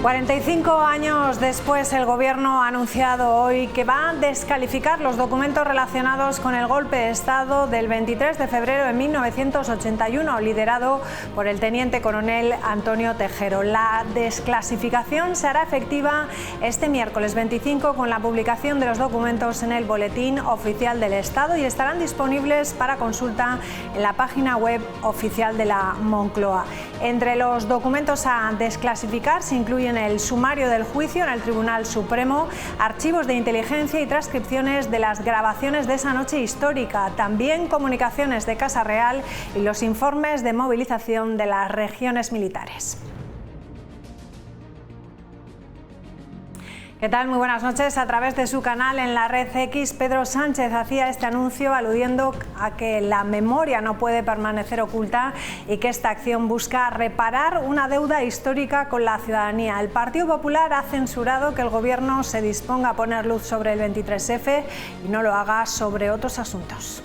45 años después, el Gobierno ha anunciado hoy que va a descalificar los documentos relacionados con el golpe de Estado del 23 de febrero de 1981, liderado por el teniente coronel Antonio Tejero. La desclasificación se hará efectiva este miércoles 25 con la publicación de los documentos en el Boletín Oficial del Estado y estarán disponibles para consulta en la página web oficial de la Moncloa. Entre los documentos a desclasificar se incluyen el sumario del juicio en el Tribunal Supremo, archivos de inteligencia y transcripciones de las grabaciones de esa noche histórica, también comunicaciones de Casa Real y los informes de movilización de las regiones militares. ¿Qué tal? Muy buenas noches. A través de su canal en la red X, Pedro Sánchez hacía este anuncio aludiendo a que la memoria no puede permanecer oculta y que esta acción busca reparar una deuda histórica con la ciudadanía. El Partido Popular ha censurado que el Gobierno se disponga a poner luz sobre el 23F y no lo haga sobre otros asuntos.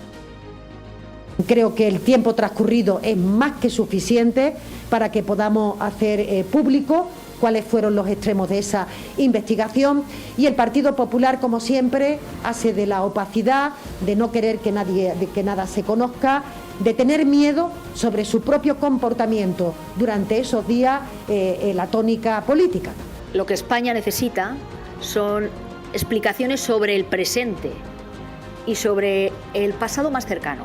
Creo que el tiempo transcurrido es más que suficiente para que podamos hacer público cuáles fueron los extremos de esa investigación, y el Partido Popular, como siempre, hace de la opacidad, de no querer que nada se conozca, de tener miedo sobre su propio comportamiento durante esos días, la tónica política. Lo que España necesita son explicaciones sobre el presente y sobre el pasado más cercano.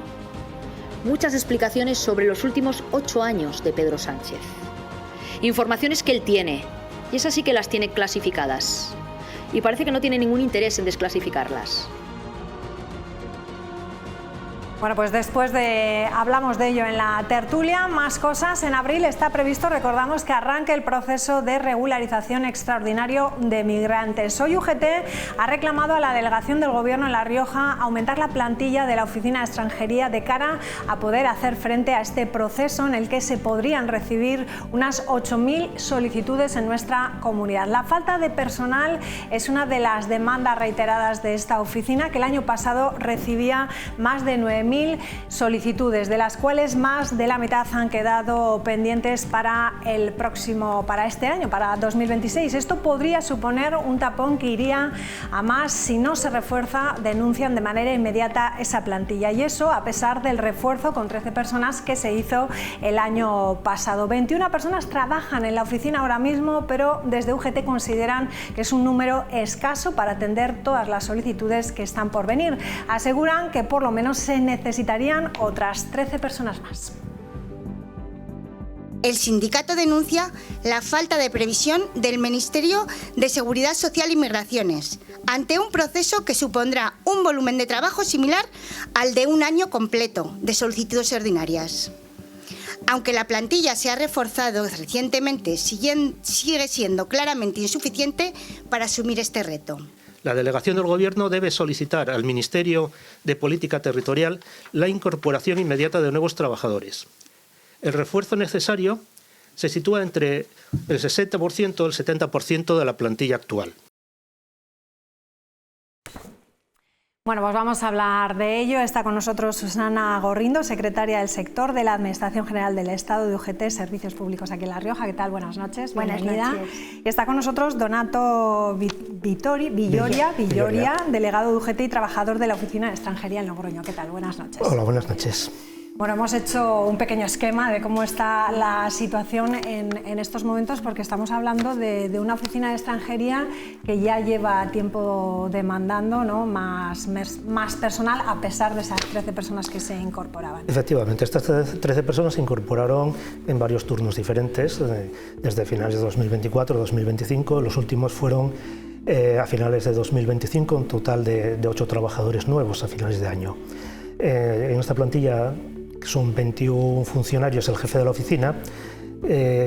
Muchas explicaciones sobre los últimos 8 años de Pedro Sánchez. Informaciones que él tiene, y esas sí que las tiene clasificadas. Y parece que no tiene ningún interés en desclasificarlas. Bueno, pues hablamos de ello en la tertulia. Más cosas. En abril está previsto, recordamos, que arranque el proceso de regularización extraordinario de migrantes. Hoy UGT ha reclamado a la delegación del Gobierno en La Rioja aumentar la plantilla de la Oficina de Extranjería de cara a poder hacer frente a este proceso en el que se podrían recibir unas 8.000 solicitudes en nuestra comunidad. La falta de personal es una de las demandas reiteradas de esta oficina, que el año pasado recibía más de 9.000 solicitudes, de las cuales más de la mitad han quedado pendientes para este año, para 2026. Esto podría suponer un tapón que iría a más si no se refuerza, denuncian de manera inmediata esa plantilla, y eso a pesar del refuerzo con 13 personas que se hizo el año pasado. 21 personas trabajan en la oficina ahora mismo, pero desde UGT consideran que es un número escaso para atender todas las solicitudes que están por venir. Aseguran que por lo menos se necesitarían otras 13 personas más. El sindicato denuncia la falta de previsión del Ministerio de Seguridad Social y Migraciones ante un proceso que supondrá un volumen de trabajo similar al de un año completo de solicitudes ordinarias. Aunque la plantilla se ha reforzado recientemente, sigue siendo claramente insuficiente para asumir este reto. La delegación del Gobierno debe solicitar al Ministerio de Política Territorial la incorporación inmediata de nuevos trabajadores. El refuerzo necesario se sitúa entre el 60% y el 70% de la plantilla actual. Bueno, pues vamos a hablar de ello. Está con nosotros Susana Gorrindo, secretaria del sector de la Administración General del Estado de UGT, Servicios Públicos aquí en La Rioja. ¿Qué tal? Buenas noches. Buenas noches. Y está con nosotros Donato Villoria, delegado de UGT y trabajador de la Oficina de Extranjería en Logroño. ¿Qué tal? Buenas noches. Hola, buenas noches. Bueno, hemos hecho un pequeño esquema de cómo está la situación en estos momentos, porque estamos hablando de una oficina de extranjería que ya lleva tiempo demandando, ¿no?, más personal, a pesar de esas 13 personas que se incorporaban. Efectivamente, estas 13 personas se incorporaron en varios turnos diferentes, desde finales de 2024 a 2025. Los últimos fueron a finales de 2025, un total de 8 trabajadores nuevos a finales de año. En esta plantilla, que son 21 funcionarios, el jefe de la oficina,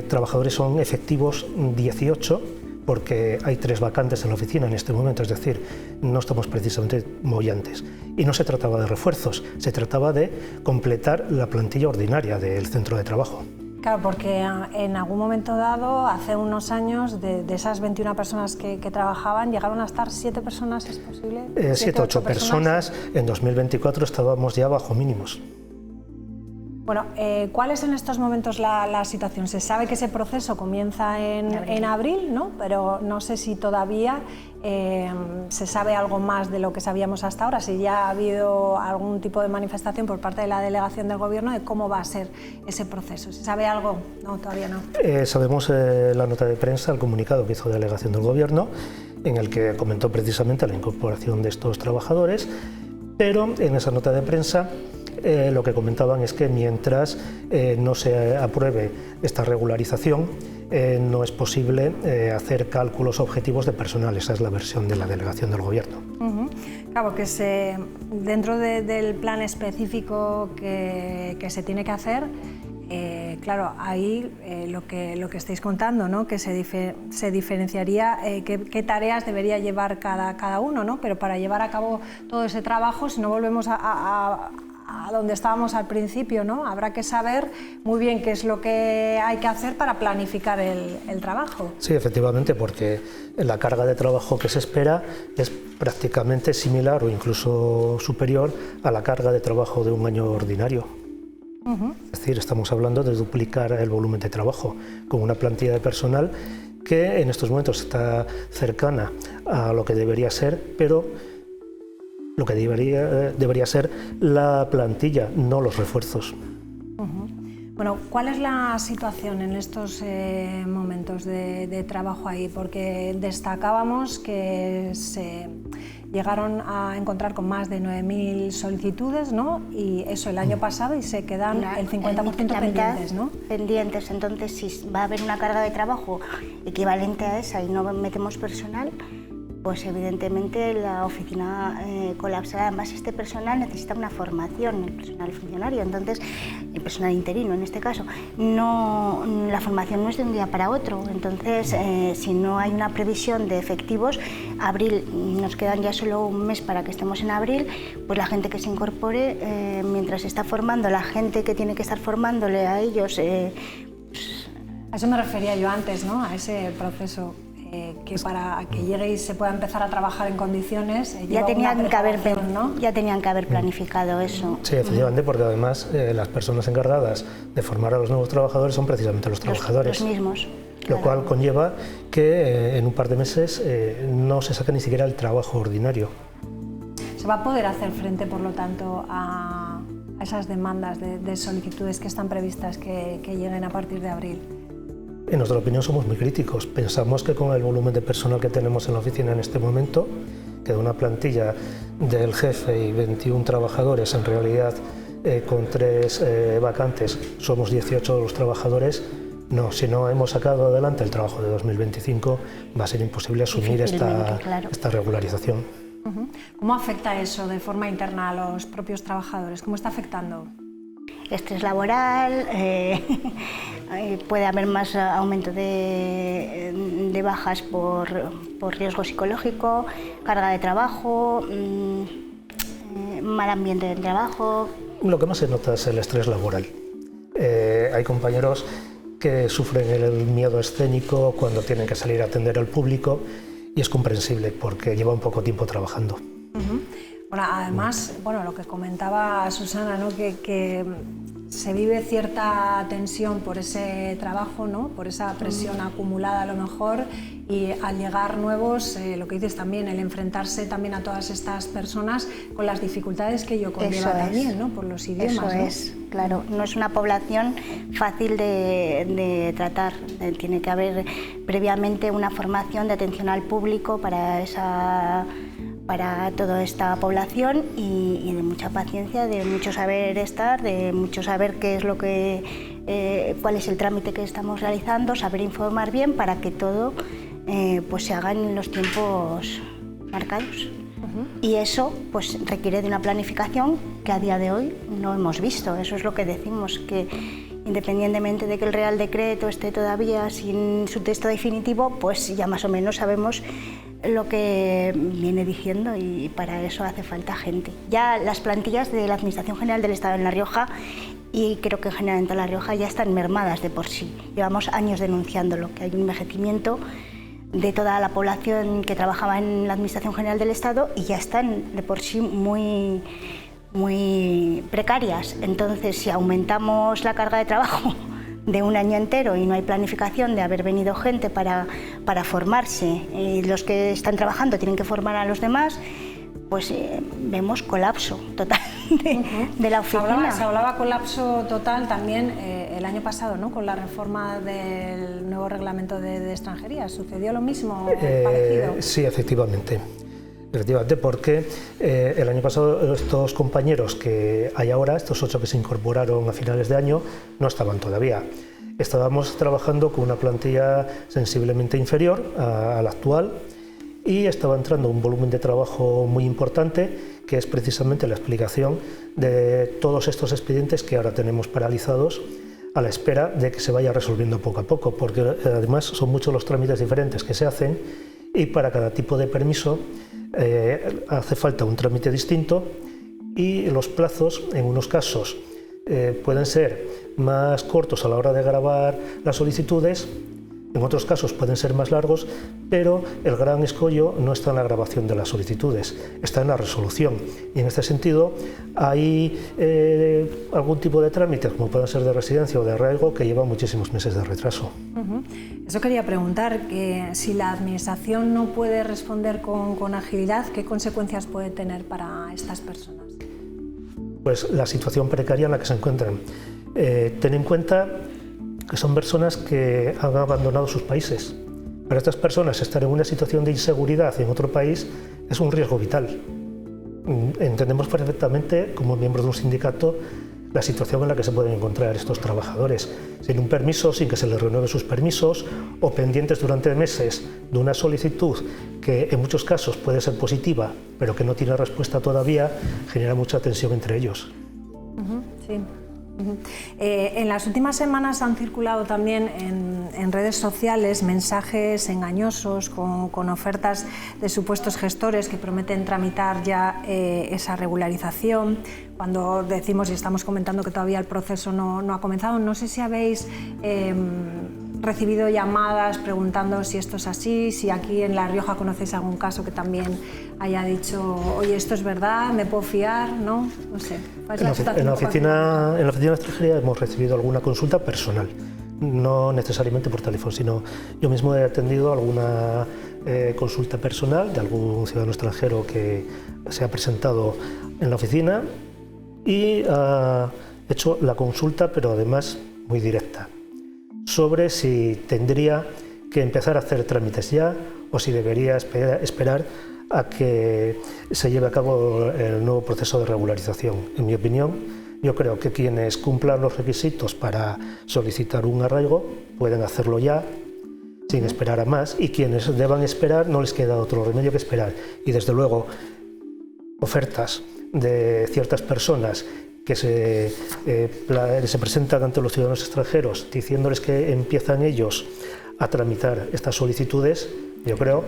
trabajadores son efectivos 18, porque hay 3 vacantes en la oficina en este momento, es decir, no estamos precisamente mollantes. Y no se trataba de refuerzos, se trataba de completar la plantilla ordinaria del centro de trabajo. Claro, porque en algún momento dado, hace unos años, de esas 21 personas que trabajaban, llegaron a estar 7 personas, ¿es posible? 7 u 8 personas. En 2024 estábamos ya bajo mínimos. Bueno, ¿cuál es en estos momentos la situación? Se sabe que ese proceso comienza en abril, ¿no? Pero no sé si todavía se sabe algo más de lo que sabíamos hasta ahora, si ya ha habido algún tipo de manifestación por parte de la delegación del Gobierno de cómo va a ser ese proceso. ¿Se sabe algo? No, todavía no. Sabemos la nota de prensa, el comunicado que hizo la delegación del Gobierno, en el que comentó precisamente la incorporación de estos trabajadores, pero en esa nota de prensa lo que comentaban es que mientras no se apruebe esta regularización, no es posible hacer cálculos objetivos de personal. Esa es la versión de la delegación del Gobierno. Claro, que dentro del plan específico que se tiene que hacer, claro, ahí lo que estáis contando, ¿no? Que se diferenciaría qué tareas debería llevar cada uno, ¿no? Pero para llevar a cabo todo ese trabajo, si no volvemos a donde estábamos al principio, ¿no? Habrá que saber muy bien qué es lo que hay que hacer para planificar el trabajo. Sí, efectivamente, porque la carga de trabajo que se espera es prácticamente similar o incluso superior a la carga de trabajo de un año ordinario. Es decir, estamos hablando de duplicar el volumen de trabajo con una plantilla de personal que en estos momentos está cercana a lo que debería ser, pero lo que debería ser la plantilla, no los refuerzos. Bueno, ¿cuál es la situación en estos momentos de trabajo ahí? Porque destacábamos que se llegaron a encontrar con más de 9.000 solicitudes, ¿no? Y eso el año pasado, y se quedan el 50% pendientes, ¿no? Pendientes, entonces si va a haber una carga de trabajo equivalente a esa y no metemos personal, pues evidentemente la oficina colapsará. Además, este personal necesita una formación, el personal funcionario, entonces el personal interino en este caso. La formación no es de un día para otro, entonces si no hay una previsión de efectivos, abril, nos quedan ya solo un mes para que estemos en abril, pues la gente que se incorpore, mientras se está formando, la gente que tiene que estar formándole a ellos... A eso me refería yo antes, ¿no? A ese proceso. Que para que llegue y se pueda empezar a trabajar en condiciones ya tenían que haber planificado eso. Sí, efectivamente, porque además las personas encargadas de formar a los nuevos trabajadores son precisamente los trabajadores. Los mismos. Lo cual conlleva que en un par de meses no se saque ni siquiera el trabajo ordinario. ¿Se va a poder hacer frente, por lo tanto, a esas demandas de solicitudes que están previstas que lleguen a partir de abril? En nuestra opinión somos muy críticos. Pensamos que con el volumen de personal que tenemos en la oficina en este momento, que de una plantilla del jefe y 21 trabajadores, en realidad con 3 vacantes somos 18 los trabajadores, no, si no hemos sacado adelante el trabajo de 2025 va a ser imposible asumir esta regularización. ¿Cómo afecta eso de forma interna a los propios trabajadores? ¿Cómo está afectando? Estrés laboral, puede haber más aumento de bajas por riesgo psicológico, carga de trabajo, mal ambiente de trabajo. Lo que más se nota es el estrés laboral. Hay compañeros que sufren el miedo escénico cuando tienen que salir a atender al público y es comprensible porque llevan poco tiempo trabajando. Bueno, además, lo que comentaba Susana, ¿no? que se vive cierta tensión por ese trabajo, ¿no? Por esa presión acumulada a lo mejor, y al llegar nuevos, lo que dices también, el enfrentarse también a todas estas personas con las dificultades que ello conlleva también, ¿no? Por los idiomas. Eso es, claro, no es una población fácil de tratar, tiene que haber previamente una formación de atención al público para toda esta población y de mucha paciencia, de mucho saber estar, de mucho saber qué es cuál es el trámite que estamos realizando, saber informar bien para que todo pues se haga en los tiempos marcados. Y eso pues requiere de una planificación que a día de hoy no hemos visto. Eso es lo que decimos, que independientemente de que el Real Decreto esté todavía sin su texto definitivo, pues ya más o menos sabemos lo que viene diciendo y para eso hace falta gente. Ya las plantillas de la Administración General del Estado en La Rioja, y creo que en general en toda La Rioja, ya están mermadas de por sí. Llevamos años denunciándolo, que hay un envejecimiento de toda la población que trabajaba en la Administración General del Estado y ya están de por sí muy muy precarias. Entonces, si aumentamos la carga de trabajo de un año entero y no hay planificación de haber venido gente para formarse, y los que están trabajando tienen que formar a los demás, pues vemos colapso total de la oficina. Se hablaba colapso total también el año pasado, ¿no? Con la reforma del nuevo reglamento de extranjería. ¿Sucedió lo mismo o parecido? Sí, efectivamente. Efectivamente, porque el año pasado estos compañeros que hay ahora, estos 8 que se incorporaron a finales de año, no estaban todavía. Estábamos trabajando con una plantilla sensiblemente inferior a la actual y estaba entrando un volumen de trabajo muy importante, que es precisamente la explicación de todos estos expedientes que ahora tenemos paralizados a la espera de que se vaya resolviendo poco a poco, porque además son muchos los trámites diferentes que se hacen y para cada tipo de permiso hace falta un trámite distinto y los plazos en unos casos pueden ser más cortos a la hora de grabar las solicitudes, en otros casos pueden ser más largos, pero el gran escollo no está en la grabación de las solicitudes, está en la resolución. Y en este sentido hay algún tipo de trámites, como pueden ser de residencia o de arraigo, que llevan muchísimos meses de retraso. Eso quería preguntar, que si la Administración no puede responder con agilidad, ¿qué consecuencias puede tener para estas personas? Pues la situación precaria en la que se encuentran. Ten en cuenta que son personas que han abandonado sus países. Para estas personas estar en una situación de inseguridad en otro país es un riesgo vital. Entendemos perfectamente, como miembros de un sindicato, la situación en la que se pueden encontrar estos trabajadores, sin un permiso, sin que se les renueve sus permisos, o pendientes durante meses de una solicitud que en muchos casos puede ser positiva, pero que no tiene respuesta todavía, genera mucha tensión entre ellos. Sí. En las últimas semanas han circulado también en redes sociales mensajes engañosos con ofertas de supuestos gestores que prometen tramitar ya esa regularización. Cuando decimos y estamos comentando que todavía el proceso no ha comenzado, no sé si habéis recibido llamadas preguntando si esto es así, si aquí en La Rioja conocéis algún caso que también haya dicho, oye, esto es verdad, me puedo fiar, ¿no? No sé. En la oficina de extranjería hemos recibido alguna consulta personal, no necesariamente por teléfono, sino yo mismo he atendido alguna consulta personal de algún ciudadano extranjero que se ha presentado en la oficina y ha hecho la consulta, pero además muy directa, sobre si tendría que empezar a hacer trámites ya o si debería esperar a que se lleve a cabo el nuevo proceso de regularización. En mi opinión, yo creo que quienes cumplan los requisitos para solicitar un arraigo pueden hacerlo ya, sin esperar a más, y quienes deban esperar no les queda otro remedio que esperar. Y desde luego, ofertas de ciertas personas que se presentan ante los ciudadanos extranjeros diciéndoles que empiezan ellos a tramitar estas solicitudes, yo creo,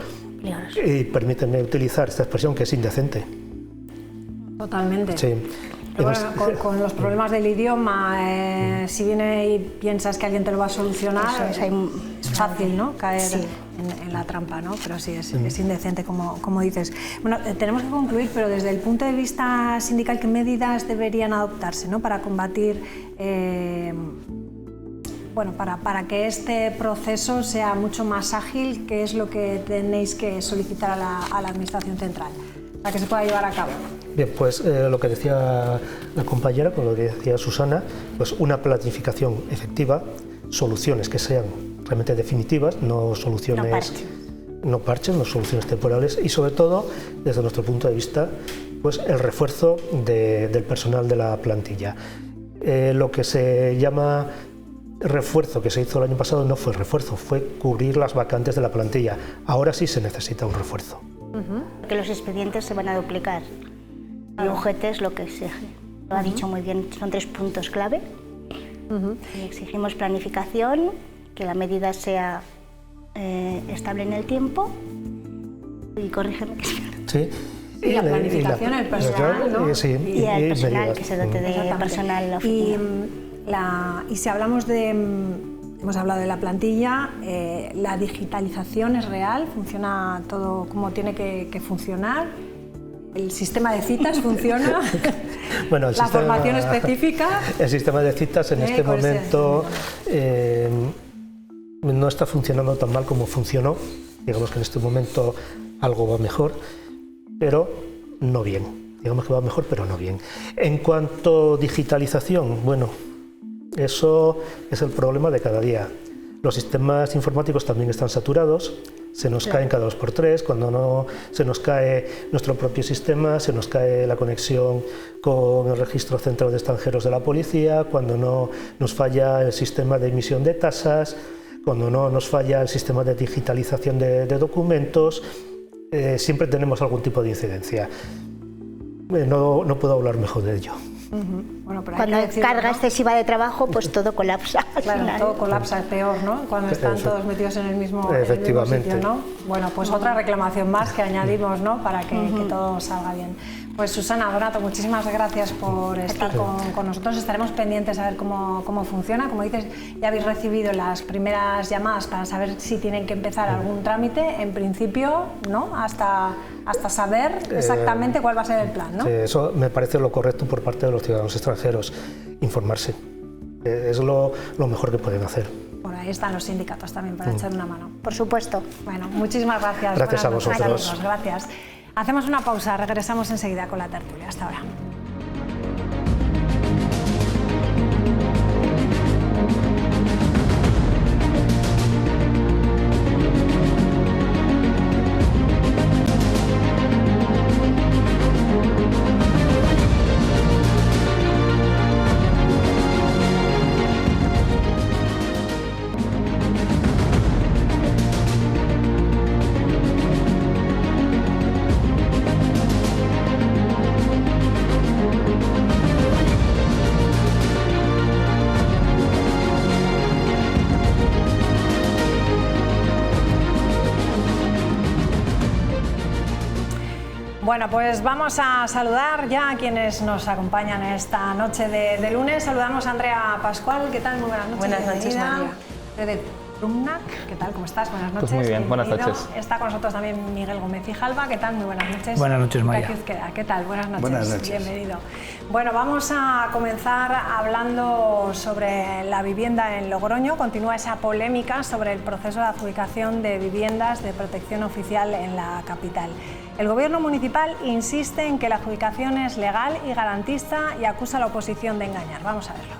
y permítanme utilizar esta expresión, que es indecente. Totalmente. Sí. Pero bueno, con los problemas del idioma, si viene y piensas que alguien te lo va a solucionar, es fácil, ¿no?, caer en la trampa, ¿no? Pero sí, es indecente, como dices. Bueno, tenemos que concluir, pero desde el punto de vista sindical, ¿qué medidas deberían adoptarse, ¿no?, para combatir, bueno, para que este proceso sea mucho más ágil? ¿Qué es lo que tenéis que solicitar a la Administración Central para que se pueda llevar a cabo? Bien, pues lo que decía la compañera, con lo que decía Susana, pues una planificación efectiva, soluciones que sean realmente definitivas, no soluciones, no parches, no soluciones temporales, y sobre todo, desde nuestro punto de vista, pues el refuerzo del personal de la plantilla. Lo que se llama refuerzo, que se hizo el año pasado, no fue refuerzo, fue cubrir las vacantes de la plantilla. Ahora sí se necesita un refuerzo. Que los expedientes se van a duplicar. El UGT es lo que exige. Lo ha dicho muy bien, son 3 puntos clave. Y exigimos planificación, que la medida sea estable en el tiempo. Y corrígeme que sí. Y la planificación, el personal, ¿no? Sí, y el personal, que se dote de personal en la oficina. Y si hablamos hemos hablado de la plantilla, la digitalización es real, funciona todo como tiene que funcionar. ¿El sistema de citas funciona? Bueno, ¿La formación específica? El sistema de citas en este momento no está funcionando tan mal como funcionó. Digamos que en este momento algo va mejor, pero no bien. Digamos que va mejor, pero no bien. En cuanto a digitalización, bueno, eso es el problema de cada día. Los sistemas informáticos también están saturados. Se nos caen cada 2 por 3, cuando no se nos cae nuestro propio sistema, se nos cae la conexión con el registro central de extranjeros de la policía, cuando no nos falla el sistema de emisión de tasas, cuando no nos falla el sistema de digitalización de documentos, siempre tenemos algún tipo de incidencia. No puedo hablar mejor de ello. Bueno, pero cuando hay carga excesiva de trabajo, pues todo colapsa. Claro, todo colapsa, es peor, ¿no? Cuando están todos metidos en el mismo sitio, ¿no? Bueno, pues otra reclamación más que añadimos, ¿no? Para que todo salga bien. Pues Susana Donato, muchísimas gracias por estar con nosotros. Estaremos pendientes a ver cómo funciona. Como dices, ya habéis recibido las primeras llamadas para saber si tienen que empezar algún trámite. En principio, ¿no? Hasta saber exactamente cuál va a ser el plan, ¿no? Sí, eso me parece lo correcto por parte de los ciudadanos extranjeros, informarse. Es lo mejor que pueden hacer. Por ahí están los sindicatos también para echar una mano. Por supuesto. Bueno, muchísimas gracias. Gracias a vosotros. Gracias. Hacemos una pausa, regresamos enseguida con la tertulia. Hasta ahora. Bueno, pues vamos a saludar ya a quienes nos acompañan esta noche de lunes. Saludamos a Andrea Pascual. ¿Qué tal? Muy buenas noches. Buenas noches, María. Fede Prumnac, ¿qué tal? ¿Cómo estás? Buenas noches. Pues muy bien, buenas noches. Está con nosotros también Miguel Gómez y Jalva. ¿Qué tal? Muy buenas noches. Buenas noches, María. ¿Qué tal? Buenas noches. Buenas noches. Bienvenido. Bueno, vamos a comenzar hablando sobre la vivienda en Logroño. Continúa esa polémica sobre el proceso de adjudicación de viviendas de protección oficial en la capital. El Gobierno municipal insiste en que la adjudicación es legal y garantista y acusa a la oposición de engañar. Vamos a verlo.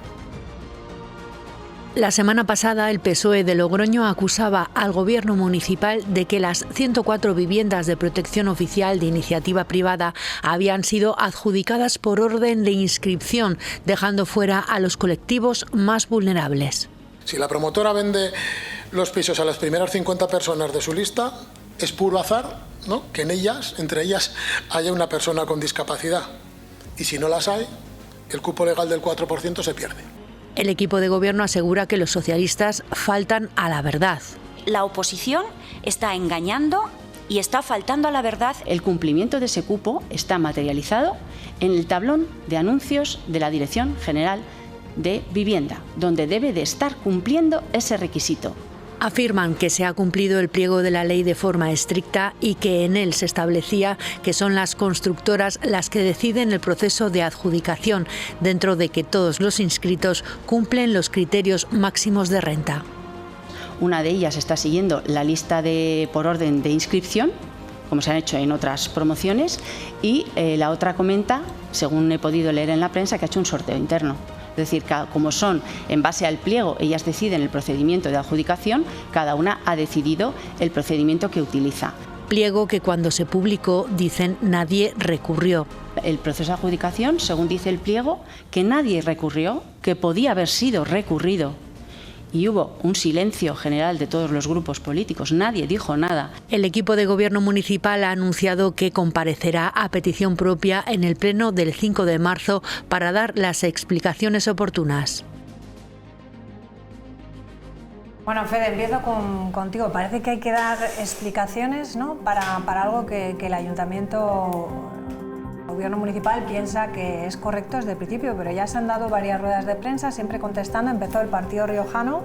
La semana pasada, el PSOE de Logroño acusaba al Gobierno municipal de que las 104 viviendas de protección oficial de iniciativa privada habían sido adjudicadas por orden de inscripción, dejando fuera a los colectivos más vulnerables. Si la promotora vende los pisos a las primeras 50 personas de su lista, es puro azar, ¿no?, que entre ellas, haya una persona con discapacidad. Y si no las hay, el cupo legal del 4% se pierde. El equipo de gobierno asegura que los socialistas faltan a la verdad. La oposición está engañando y está faltando a la verdad. El cumplimiento de ese cupo está materializado en el tablón de anuncios de la Dirección General de Vivienda, donde debe de estar cumpliendo ese requisito. Afirman que se ha cumplido el pliego de la ley de forma estricta y que en él se establecía que son las constructoras las que deciden el proceso de adjudicación, dentro de que todos los inscritos cumplen los criterios máximos de renta. Una de ellas está siguiendo la lista por orden de inscripción, como se han hecho en otras promociones, y la otra comenta, según he podido leer en la prensa, que ha hecho un sorteo interno. Es decir, como son en base al pliego, ellas deciden el procedimiento de adjudicación, cada una ha decidido el procedimiento que utiliza. Pliego que cuando se publicó, dicen, nadie recurrió. El proceso de adjudicación, según dice el pliego, que nadie recurrió, que podía haber sido recurrido. Y hubo un silencio general de todos los grupos políticos, nadie dijo nada. El equipo de gobierno municipal ha anunciado que comparecerá a petición propia en el pleno del 5 de marzo para dar las explicaciones oportunas. Bueno, Fede, empiezo contigo. Parece que hay que dar explicaciones, ¿no?, para algo que el ayuntamiento, el gobierno municipal piensa que es correcto desde el principio, pero ya se han dado varias ruedas de prensa, siempre contestando. Empezó el Partido Riojano,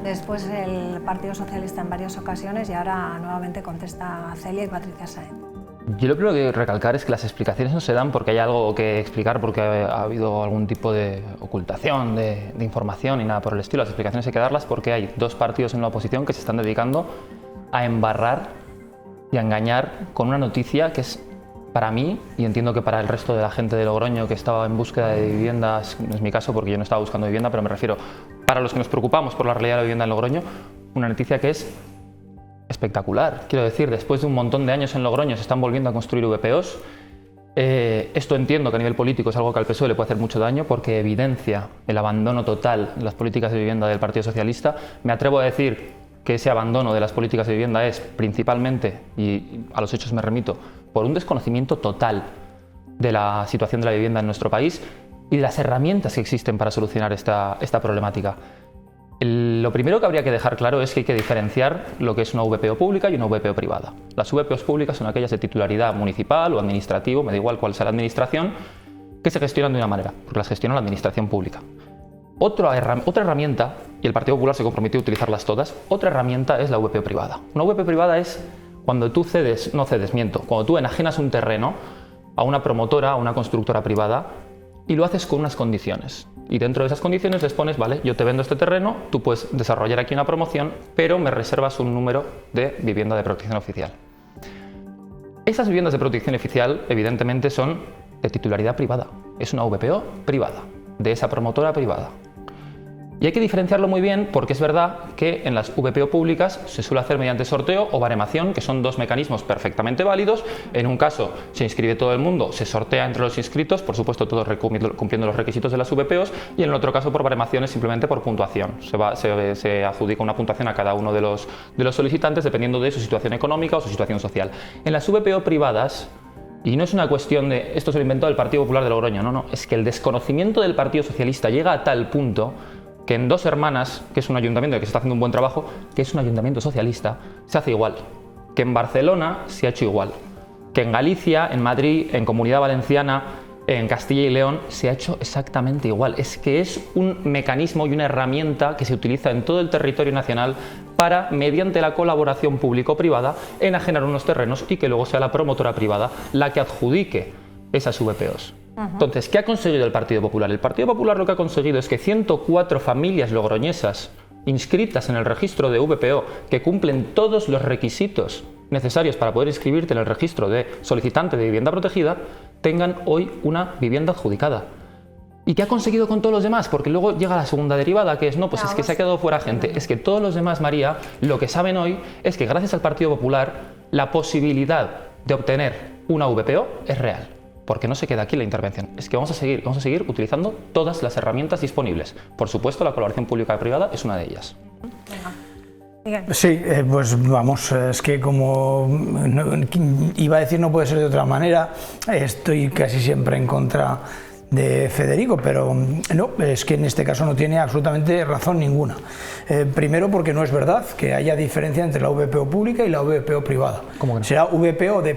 después el Partido Socialista en varias ocasiones y ahora nuevamente contesta Celia y Patricia Sáenz. Yo lo primero que quiero recalcar es que las explicaciones no se dan porque hay algo que explicar, porque ha habido algún tipo de ocultación de información y nada por el estilo. Las explicaciones hay que darlas porque hay dos partidos en la oposición que se están dedicando a embarrar y a engañar con una noticia que es, para mí, y entiendo que para el resto de la gente de Logroño que estaba en búsqueda de viviendas, no es mi caso porque yo no estaba buscando vivienda, pero me refiero para los que nos preocupamos por la realidad de la vivienda en Logroño, una noticia que es espectacular. Quiero decir, después de un montón de años en Logroño se están volviendo a construir VPOs. Esto entiendo que a nivel político es algo que al PSOE le puede hacer mucho daño porque evidencia el abandono total de las políticas de vivienda del Partido Socialista. Me atrevo a decir que ese abandono de las políticas de vivienda es principalmente, y a los hechos me remito, por un desconocimiento total de la situación de la vivienda en nuestro país y de las herramientas que existen para solucionar esta problemática. Lo primero que habría que dejar claro es que hay que diferenciar lo que es una VPO pública y una VPO privada. Las VPOs públicas son aquellas de titularidad municipal o administrativo, me da igual cuál sea la administración, que se gestionan de una manera, porque las gestiona la administración pública. Otra herramienta, y el Partido Popular se comprometió a utilizarlas todas, otra herramienta es la VPO privada. Una VPO privada es cuando tú cuando tú enajenas un terreno a una promotora, a una constructora privada, y lo haces con unas condiciones. Y dentro de esas condiciones les pones, vale, yo te vendo este terreno, tú puedes desarrollar aquí una promoción, pero me reservas un número de vivienda de protección oficial. Esas viviendas de protección oficial, evidentemente, son de titularidad privada. Es una VPO privada, de esa promotora privada. Y hay que diferenciarlo muy bien porque es verdad que en las VPO públicas se suele hacer mediante sorteo o baremación, que son dos mecanismos perfectamente válidos. En un caso se inscribe todo el mundo, se sortea entre los inscritos, por supuesto todos cumpliendo los requisitos de las VPOs, y en el otro caso por baremación es simplemente por puntuación. Se adjudica una puntuación a cada uno de los solicitantes dependiendo de su situación económica o su situación social. En las VPO privadas, y no es una cuestión de esto se lo inventó el Partido Popular de Logroño, no, es que el desconocimiento del Partido Socialista llega a tal punto que en Dos Hermanas, que es un ayuntamiento que se está haciendo un buen trabajo, que es un ayuntamiento socialista, se hace igual. Que en Barcelona se ha hecho igual. Que en Galicia, en Madrid, en Comunidad Valenciana, en Castilla y León, se ha hecho exactamente igual. Es que es un mecanismo y una herramienta que se utiliza en todo el territorio nacional para, mediante la colaboración público-privada, enajenar unos terrenos y que luego sea la promotora privada la que adjudique esas VPOs. Entonces, ¿qué ha conseguido el Partido Popular? El Partido Popular lo que ha conseguido es que 104 familias logroñesas inscritas en el registro de VPO, que cumplen todos los requisitos necesarios para poder inscribirte en el registro de solicitante de vivienda protegida, tengan hoy una vivienda adjudicada. ¿Y qué ha conseguido con todos los demás? Porque luego llega la segunda derivada, que es, no, pues es que se ha quedado fuera gente. Es que todos los demás, María, lo que saben hoy es que gracias al Partido Popular la posibilidad de obtener una VPO es real. Porque no se queda aquí la intervención, es que vamos a seguir utilizando todas las herramientas disponibles. Por supuesto, la colaboración pública-privada es una de ellas. Sí, pues vamos, es que como iba a decir no puede ser de otra manera, estoy casi siempre en contra de Federico, pero no, es que en este caso no tiene absolutamente razón ninguna. Primero porque no es verdad que haya diferencia entre la VPO pública y la VPO privada. ¿Cómo que no? Será VPO de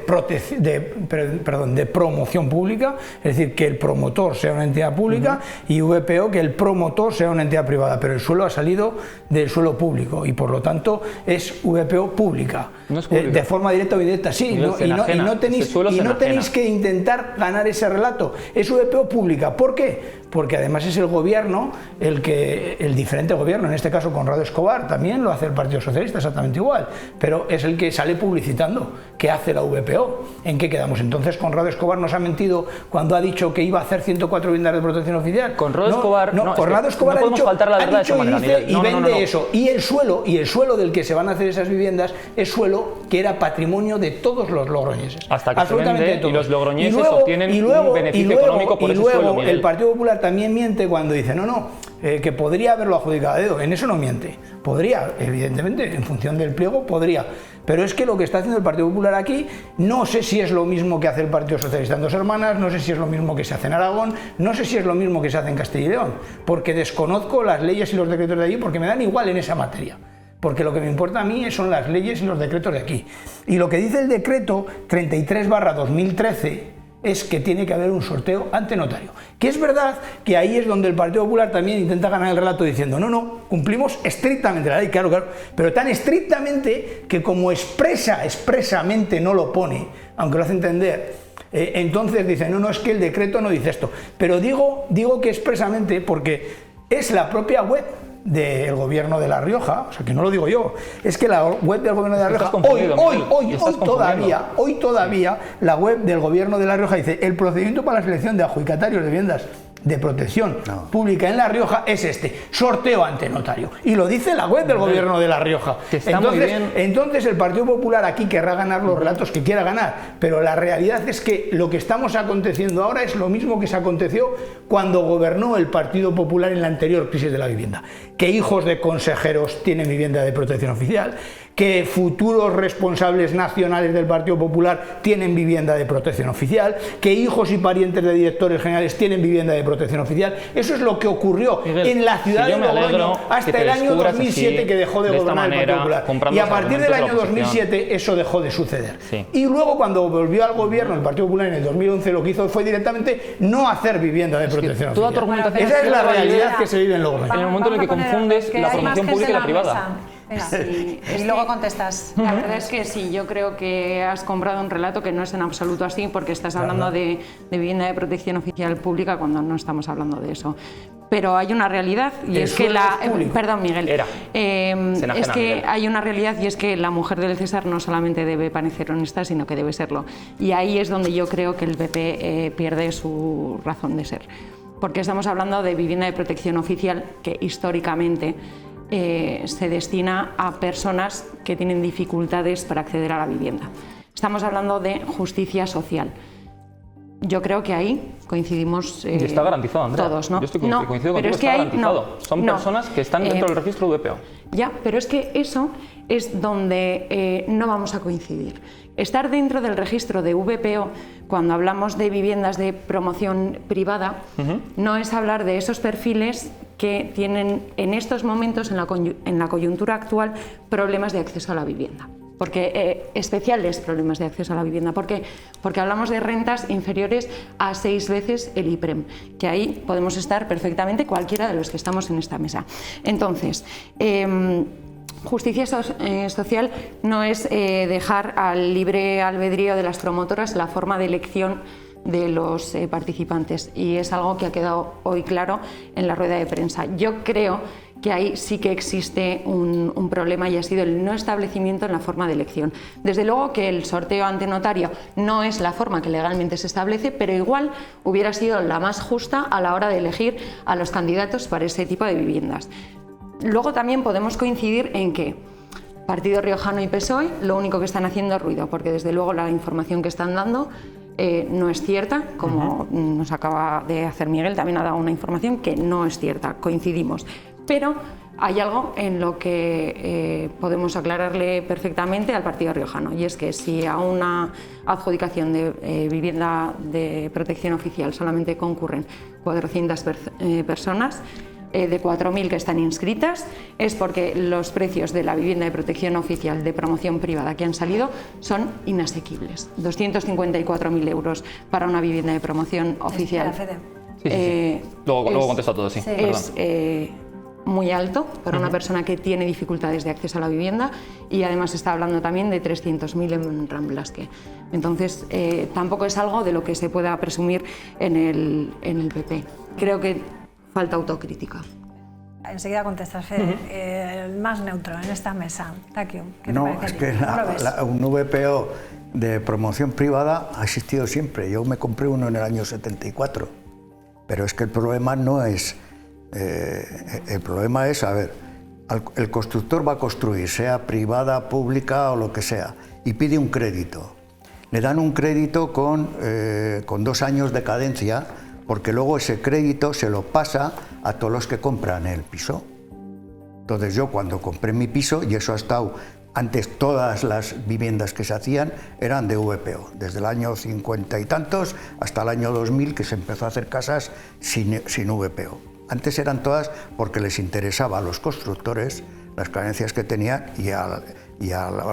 promoción pública, es decir, que el promotor sea una entidad pública, y VPO que el promotor sea una entidad privada, pero el suelo ha salido del suelo público y por lo tanto es VPO pública. No es pública. De forma directa o indirecta, sí, y no tenéis que intentar ganar ese relato. Es VPO pública. ¿Por qué? Porque además es el gobierno, el diferente gobierno, en este caso Conrado Escobar, también lo hace el Partido Socialista exactamente igual, pero es el que sale publicitando que hace la VPO. ¿En qué quedamos? Entonces Conrado Escobar nos ha mentido cuando ha dicho que iba a hacer 104 viviendas de protección oficial. Conrado Escobar ha dicho y vende eso. Y el suelo del que se van a hacer esas viviendas es suelo que era patrimonio de todos los logroñeses. Hasta que se vende y los logroñeses obtienen un beneficio económico por ese suelo. El Partido Popular también miente cuando dice que podría haberlo adjudicado a dedo. En eso no miente. Podría, evidentemente, en función del pliego, podría. Pero es que lo que está haciendo el Partido Popular aquí, no sé si es lo mismo que hace el Partido Socialista en Dos Hermanas, no sé si es lo mismo que se hace en Aragón, no sé si es lo mismo que se hace en Castilla y León, porque desconozco las leyes y los decretos de allí porque me dan igual en esa materia. Porque lo que me importa a mí son las leyes y los decretos de aquí. Y lo que dice el decreto 33/2013, es que tiene que haber un sorteo ante notario. Que es verdad que ahí es donde el Partido Popular también intenta ganar el relato diciendo no, cumplimos estrictamente la ley, claro, pero tan estrictamente que como expresamente no lo pone, aunque lo hace entender, entonces dicen no, es que el decreto no dice esto. Pero digo que expresamente porque es la propia web del Gobierno de La Rioja, o sea que no lo digo yo, es que la web del Gobierno de La Rioja, hoy todavía la web del Gobierno de La Rioja dice: el procedimiento para la selección de adjudicatarios de viviendas de protección pública en La Rioja es este, sorteo ante notario. Y lo dice la web del Gobierno de La Rioja. Entonces el Partido Popular aquí querrá ganar los relatos que quiera ganar, pero la realidad es que lo que estamos aconteciendo ahora es lo mismo que se aconteció cuando gobernó el Partido Popular en la anterior crisis de la vivienda. Que hijos de consejeros tienen vivienda de protección oficial, que futuros responsables nacionales del Partido Popular tienen vivienda de protección oficial, que hijos y parientes de directores generales tienen vivienda de protección oficial. Eso es lo que ocurrió en la ciudad de Logroño hasta el año 2007, que dejó de gobernar el Partido Popular. Y a partir del año 2007 eso dejó de suceder. Y luego, cuando volvió al gobierno el Partido Popular en el 2011, lo que hizo fue directamente no hacer vivienda de protección oficial. Esa es la realidad que se vive en Logroño. En el momento en el que confundes la promoción pública y la privada. Sí, y luego contestas. La verdad es que sí, yo creo que has comprado un relato que no es en absoluto así, porque estás hablando de vivienda de protección oficial pública cuando no estamos hablando de eso. Pero hay una realidad y es que perdón, Miguel. Es que hay una realidad y es que la mujer del César no solamente debe parecer honesta, sino que debe serlo. Y ahí es donde yo creo que el PP pierde su razón de ser. Porque estamos hablando de vivienda de protección oficial que históricamente se destina a personas que tienen dificultades para acceder a la vivienda. Estamos hablando de justicia social. Yo creo que ahí coincidimos y está garantizado, Andrea. Todos, ¿no? Yo coincido contigo, está garantizado. Son personas que están dentro del registro VPO. Ya, pero es que eso es donde no vamos a coincidir. Estar dentro del registro de VPO, cuando hablamos de viviendas de promoción privada, no es hablar de esos perfiles que tienen en estos momentos, en la coyuntura actual, problemas de acceso a la vivienda. Especiales problemas de acceso a la vivienda. ¿Por qué? Porque hablamos de rentas inferiores a 6 veces el IPREM, que ahí podemos estar perfectamente cualquiera de los que estamos en esta mesa. Entonces, justicia social no es dejar al libre albedrío de las promotoras la forma de elección de los participantes, y es algo que ha quedado hoy claro en la rueda de prensa. Yo creo que ahí sí que existe un problema y ha sido el no establecimiento en la forma de elección. Desde luego que el sorteo ante notario no es la forma que legalmente se establece, pero igual hubiera sido la más justa a la hora de elegir a los candidatos para ese tipo de viviendas. Luego también podemos coincidir en que Partido Riojano y PSOE lo único que están haciendo es ruido, porque desde luego la información que están dando no es cierta, como nos acaba de hacer Miguel, también ha dado una información que no es cierta, coincidimos. Pero hay algo en lo que podemos aclararle perfectamente al Partido Riojano, y es que si a una adjudicación de vivienda de protección oficial solamente concurren 400 personas, de 4.000 que están inscritas, es porque los precios de la vivienda de protección oficial de promoción privada que han salido son inasequibles. 254.000 euros para una vivienda de promoción oficial. Luego contesto todo, sí. Es muy alto para una persona que tiene dificultades de acceso a la vivienda, y además está hablando también de 300.000 en Ramblasque. Entonces, tampoco es algo de lo que se pueda presumir en el PP. Creo que falta autocrítica. Enseguida contestas, Fede. El más neutro en esta mesa. Takio, ¿qué te parece? Es que un VPO de promoción privada ha existido siempre. Yo me compré uno en el año 74. Pero es que el problema no es... el problema es, a ver, el constructor va a construir, sea privada, pública o lo que sea, y pide un crédito. Le dan un crédito con 2 años de cadencia, porque luego ese crédito se lo pasa a todos los que compran el piso. Entonces yo cuando compré mi piso, y eso ha estado, antes todas las viviendas que se hacían eran de VPO, desde el año 50 y tantos hasta el año 2000 que se empezó a hacer casas sin VPO. Antes eran todas porque les interesaba a los constructores las carencias que tenían y a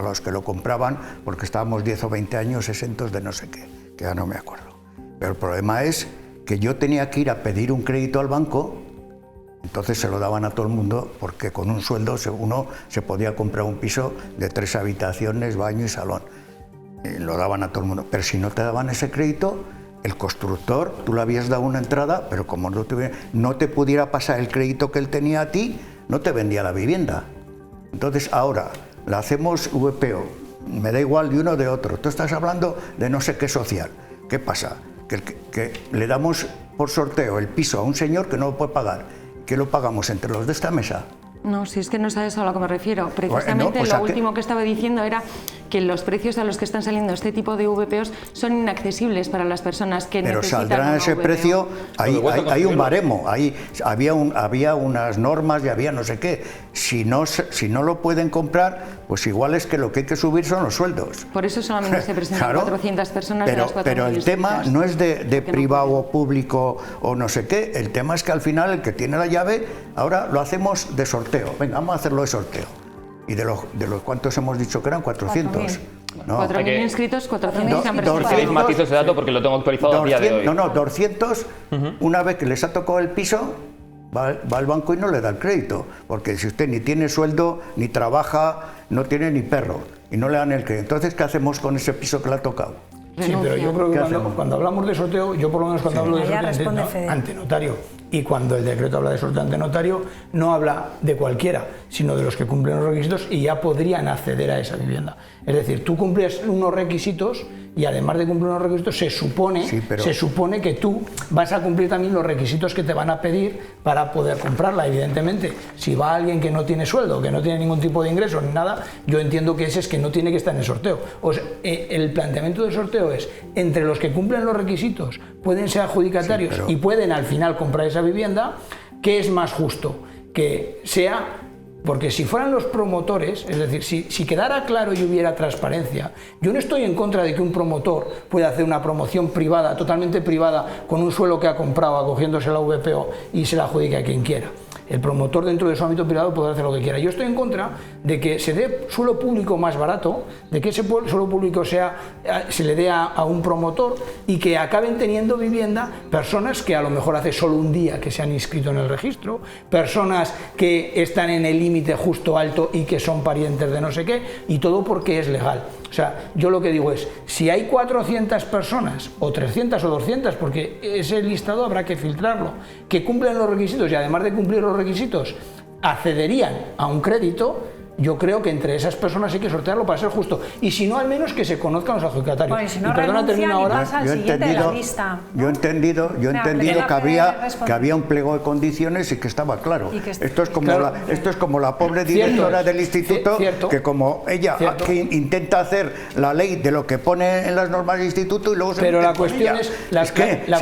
los que lo compraban porque estábamos 10 o 20 años exentos de no sé qué, que ya no me acuerdo. Pero el problema es que yo tenía que ir a pedir un crédito al banco, entonces se lo daban a todo el mundo, porque con un sueldo uno se podía comprar un piso de 3 habitaciones, baño y salón. Y lo daban a todo el mundo. Pero si no te daban ese crédito, el constructor, tú le habías dado una entrada, pero como no te pudiera pasar el crédito que él tenía a ti, no te vendía la vivienda. Entonces ahora la hacemos VPO, me da igual de uno o de otro. Tú estás hablando de no sé qué social. ¿Qué pasa? Que le damos por sorteo el piso a un señor que no lo puede pagar. ¿Qué lo pagamos entre los de esta mesa? No, si es que no sabes a lo que me refiero. Precisamente lo último que estaba diciendo era que los precios a los que están saliendo este tipo de VPOs son inaccesibles para las personas que necesitan. Pero saldrán a ese precio, hay un baremo, había unas normas y había no sé qué. Si no lo pueden comprar, pues igual es que lo que hay que subir son los sueldos. Por eso solamente se presentan 400 personas de las 4.000 Pero el tema no es de privado o público o no sé qué, el tema es que al final el que tiene la llave, ahora lo hacemos de sorteo. Venga, vamos a hacerlo de sorteo. ¿Y de los cuántos hemos dicho que eran? 400. 4.000 inscritos, 400 se han presentado. Queréis matizo ese dato porque lo tengo actualizado a día de hoy. No, 200, una vez que les ha tocado el piso, va al banco y no le da el crédito. Porque si usted ni tiene sueldo, ni trabaja, no tiene ni perro, y no le dan el crédito. Entonces, ¿qué hacemos con ese piso que le ha tocado? Sí, pero yo creo que cuando hablamos de sorteo, yo por lo menos cuando hablo de sorteo ante notario, y cuando el decreto habla de sorteo ante notario, no habla de cualquiera, sino de los que cumplen los requisitos y ya podrían acceder a esa vivienda. Es decir, tú cumples unos requisitos y además de cumplir unos requisitos, se supone que tú vas a cumplir también los requisitos que te van a pedir para poder comprarla. Evidentemente, si va alguien que no tiene sueldo, que no tiene ningún tipo de ingreso ni nada, yo entiendo que ese es que no tiene que estar en el sorteo. O sea, el planteamiento del sorteo es, entre los que cumplen los requisitos, pueden ser adjudicatarios y pueden al final comprar esa vivienda, ¿qué es más justo? Que sea... Porque si fueran los promotores, es decir, si quedara claro y hubiera transparencia, yo no estoy en contra de que un promotor pueda hacer una promoción privada, totalmente privada, con un suelo que ha comprado, acogiéndose a la VPO y se la adjudique a quien quiera. El promotor dentro de su ámbito privado podrá hacer lo que quiera. Yo estoy en contra de que se dé suelo público más barato, de que ese suelo público se le dé a un promotor y que acaben teniendo vivienda personas que a lo mejor hace solo un día que se han inscrito en el registro, personas que están en el límite justo alto y que son parientes de no sé qué, y todo porque es legal. O sea, yo lo que digo es, si hay 400 personas, o 300 o 200, porque ese listado habrá que filtrarlo, que cumplen los requisitos y además de cumplir los requisitos, accederían a un crédito, yo creo que entre esas personas hay que sortearlo para ser justo. Y si no, al menos que se conozcan los adjudicatarios. Bueno, si no renuncian y pasa al siguiente de la lista. Yo he entendido que había un pliego de condiciones y que estaba claro. Esto es como la pobre directora del instituto, que como ella que intenta hacer la ley de lo que pone en las normas del instituto y luego se Pero la cuestión es...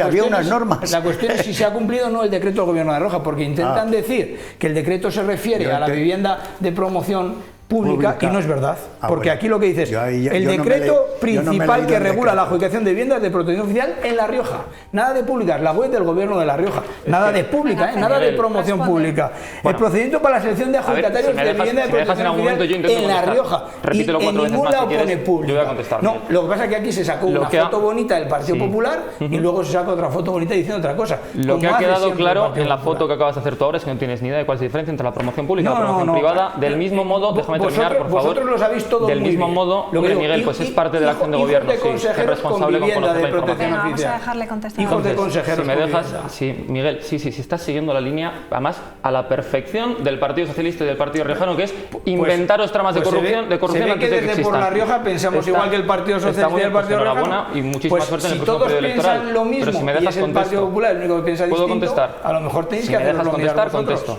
había unas normas. La cuestión es si se ha cumplido o no el decreto del Gobierno de La Rioja, porque intentan decir que el decreto se refiere a la vivienda de promoción pública y no es verdad, porque aquí lo que dices, el decreto principal que regula la adjudicación de viviendas de protección oficial en La Rioja, nada de públicas, la web del Gobierno de La Rioja, nada de pública, nada de promoción pública. El procedimiento para la selección de adjudicatarios de vivienda de protección oficial en La Rioja, y en ningún lado pone pública. No, lo que pasa es que aquí se sacó una foto bonita del Partido Popular y luego se saca otra foto bonita diciendo otra cosa. Lo que ha quedado claro en la foto que acabas de hacer tú ahora es que no tienes ni idea de cuál es la diferencia entre la promoción pública y la promoción privada, del mismo modo, terminar, por favor. Vosotros lo sabéis todo del mismo modo, Miguel, pues es parte de la acción de gobierno, sí, es responsable con conocer la información. Vamos a dejarle contestar. Hijos de consejeros. Si me dejas, sí, Miguel, sí, estás siguiendo la línea, además, a la perfección del Partido Socialista y del Partido Riojano, que es inventaros tramas de corrupción antes de que existan. Por La Rioja pensamos igual que el Partido Socialista y el Partido Riojano. Y muchísima suerte en el próximo periodo electoral. Si todos piensan lo mismo y es el Partido Popular el único que piensa distinto, a lo mejor tenéis que hacerlo mirar vosotros.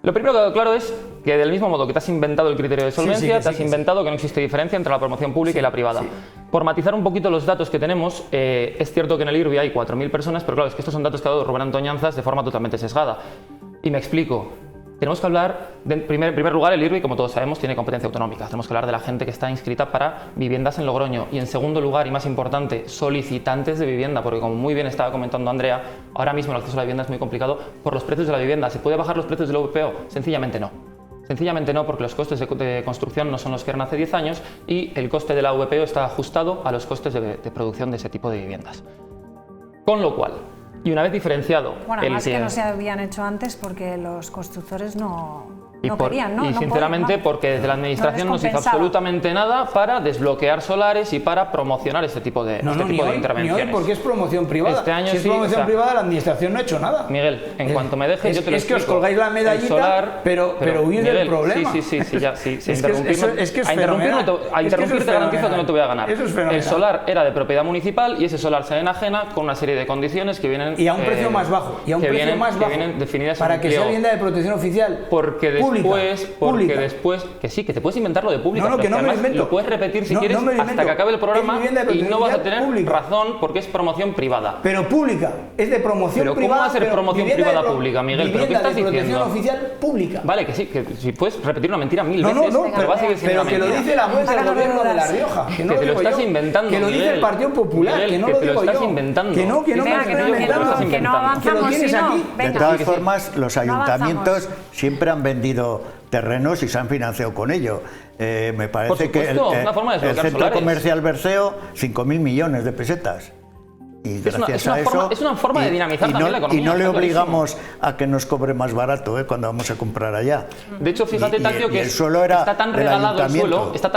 Lo primero que ha quedado claro es que del mismo modo que te has inventado el criterio de solvencia, te has inventado que no existe diferencia entre la promoción pública y la privada. Por matizar un poquito los datos que tenemos, es cierto que en el IRBI hay 4.000 personas, pero claro, es que estos son datos que ha dado Rubén Antoñanzas de forma totalmente sesgada. Y me explico. Tenemos que hablar, en primer lugar, el IRBI, como todos sabemos, tiene competencia autonómica. Tenemos que hablar de la gente que está inscrita para viviendas en Logroño. Y en segundo lugar, y más importante, solicitantes de vivienda, porque como muy bien estaba comentando Andrea, ahora mismo el acceso a la vivienda es muy complicado por los precios de la vivienda. ¿Se puede bajar los precios de la VPO? Sencillamente no. Sencillamente no, porque los costes de construcción no son los que eran hace 10 años y el coste de la VPO está ajustado a los costes de producción de ese tipo de viviendas. Con lo cual, y una vez diferenciado... Bueno, además que no se habían hecho antes porque los constructores no querían, ¿no? Y sinceramente porque desde la administración no se hizo absolutamente nada para desbloquear solares y para promocionar este tipo de intervenciones. Ni hoy, porque es promoción privada. Este año si es promoción privada, la administración no ha hecho nada. Miguel, en cuanto me dejes, yo te lo explico. Es que os colgáis la medallita, pero huís del problema. Sí, A interrumpir te garantizo que no te voy a ganar. El solar era de propiedad municipal y ese solar se enajena con una serie de condiciones que vienen... Y a un precio más bajo. Y a un precio más bajo. Definidas para que sea vivienda de protección oficial. Porque después, que sí, que te puedes inventar lo de pública, que no me lo invento. Lo puedes repetir si quieres hasta que acabe el programa y no vas a tener razón porque es promoción privada. Pero pública, es de promoción privada. ¿Pero cómo va a ser promoción privada pública, Miguel? ¿Pero qué estás diciendo? Protección oficial pública. Vale, que sí, que si puedes repetir una mentira 1000 veces, pero va a seguir siendo una mentira. Pero que lo dice la juez del gobierno de La Rioja, que no te lo estás inventando, que lo dice el Partido Popular, que no lo digo yo. Que te lo estás inventando. Que no avanzamos, tienes aquí. De todas formas, los ayuntamientos siempre han vendido terrenos y se han financiado con ello. Me parece que el centro comercial Berceo, 5.000 millones de pesetas. Y gracias a eso, es una forma de dinamizar también la economía. Y no le obligamos a que nos cobre más barato cuando vamos a comprar allá. De hecho, fíjate, Taquio, que está tan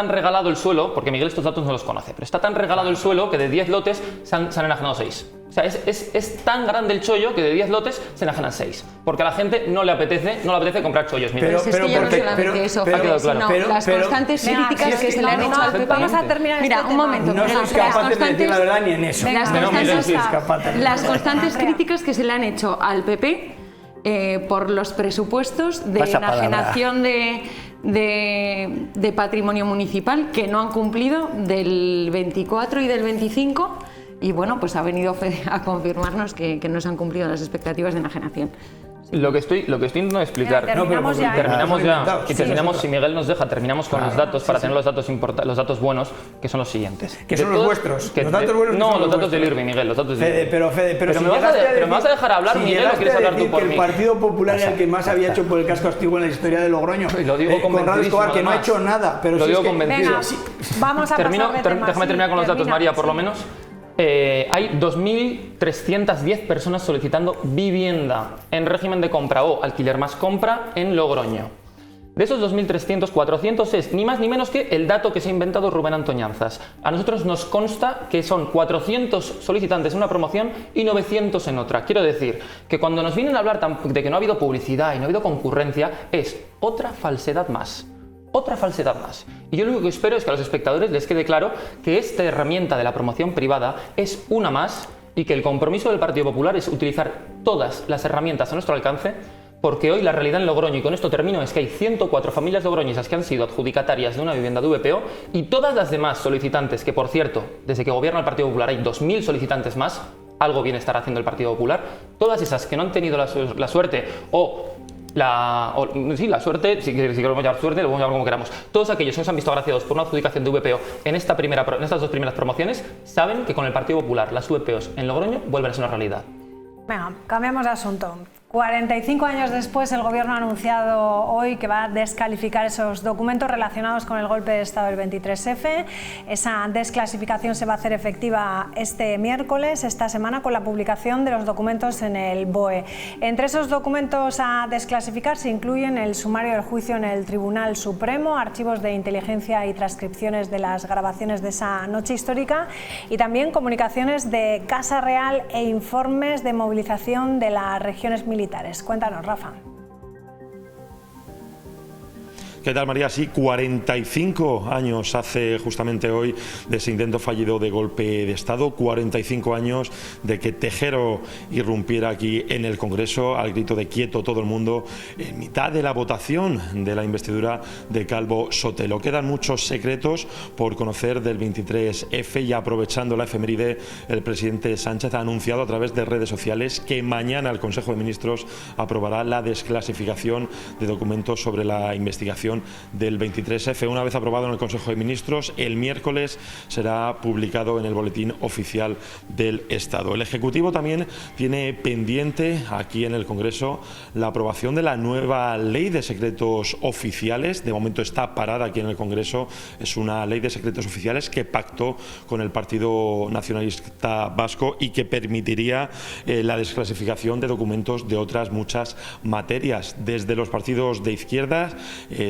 regalado el suelo, porque Miguel estos datos no los conoce, pero está tan regalado el suelo que de 10 lotes se han enajenado 6. O sea, es tan grande el chollo que de 10 lotes se enajenan 6. Porque a la gente no le apetece comprar chollos. Pero es que ya no solamente eso, las constantes críticas que se le han hecho al PP. Vamos a terminar. Mira, un momento. No sois capaces de decir la verdad ni en eso. Las constantes críticas que se le han hecho al PP por los presupuestos de enajenación de patrimonio municipal que no han cumplido del 24 y del 25. Y bueno, pues ha venido a confirmarnos que no se han cumplido las expectativas de enajenación. Lo que estoy intentando explicar. Terminamos ya. Y terminamos, si Miguel nos deja, terminamos con los datos para tener los datos buenos, que son los siguientes. Que son los vuestros. Los datos buenos. No, los datos del IRBI, Miguel, los datos del IRBI. Pero me vas a dejar hablar, Miguel, o quieres hablar tú por mí. El Partido Popular era el que más había hecho por el casco antiguo en la historia de Logroño. Y lo digo convencido, que no ha hecho nada. Lo digo convencido. Vamos a pasar de tema. Déjame terminar con los datos, María, por lo menos. Hay 2.310 personas solicitando vivienda en régimen de compra o alquiler más compra en Logroño. De esos 2.300, 400 es ni más ni menos que el dato que se ha inventado Rubén Antoñanzas. A nosotros nos consta que son 400 solicitantes en una promoción y 900 en otra. Quiero decir que cuando nos vienen a hablar de que no ha habido publicidad y no ha habido concurrencia, es otra falsedad más. Otra falsedad más. Y yo lo único que espero es que a los espectadores les quede claro que esta herramienta de la promoción privada es una más y que el compromiso del Partido Popular es utilizar todas las herramientas a nuestro alcance, porque hoy la realidad en Logroño, y con esto termino, es que hay 104 familias logroñesas que han sido adjudicatarias de una vivienda de VPO y todas las demás solicitantes, que por cierto, desde que gobierna el Partido Popular hay 2.000 solicitantes más, algo bien estará haciendo el Partido Popular, todas esas que no han tenido la suerte la suerte, si queremos llamar suerte, lo podemos llamar como queramos. Todos aquellos que se han visto agraciados por una adjudicación de VPO en estas dos primeras promociones saben que con el Partido Popular las VPOs en Logroño vuelven a ser una realidad. Venga, cambiamos de asunto. 45 años después, el Gobierno ha anunciado hoy que va a descalificar esos documentos relacionados con el golpe de Estado del 23F. Esa desclasificación se va a hacer efectiva este miércoles, esta semana, con la publicación de los documentos en el BOE. Entre esos documentos a desclasificar se incluyen el sumario del juicio en el Tribunal Supremo, archivos de inteligencia y transcripciones de las grabaciones de esa noche histórica y también comunicaciones de Casa Real e informes de movilización de las regiones militares. Cuéntanos, Rafa. ¿Qué tal, María? Sí, 45 años hace justamente hoy de ese intento fallido de golpe de Estado, 45 años de que Tejero irrumpiera aquí en el Congreso al grito de quieto todo el mundo en mitad de la votación de la investidura de Calvo Sotelo. Quedan muchos secretos por conocer del 23F y aprovechando la efeméride, el presidente Sánchez ha anunciado a través de redes sociales que mañana el Consejo de Ministros aprobará la desclasificación de documentos sobre la investigación resolución del 23F. Una vez aprobado en el Consejo de Ministros, el miércoles será publicado en el Boletín Oficial del Estado. El Ejecutivo también tiene pendiente aquí en el Congreso la aprobación de la nueva Ley de Secretos Oficiales. De momento está parada aquí en el Congreso. Es una Ley de Secretos Oficiales que pactó con el Partido Nacionalista Vasco y que permitiría la desclasificación de documentos de otras muchas materias. Desde los partidos de izquierdas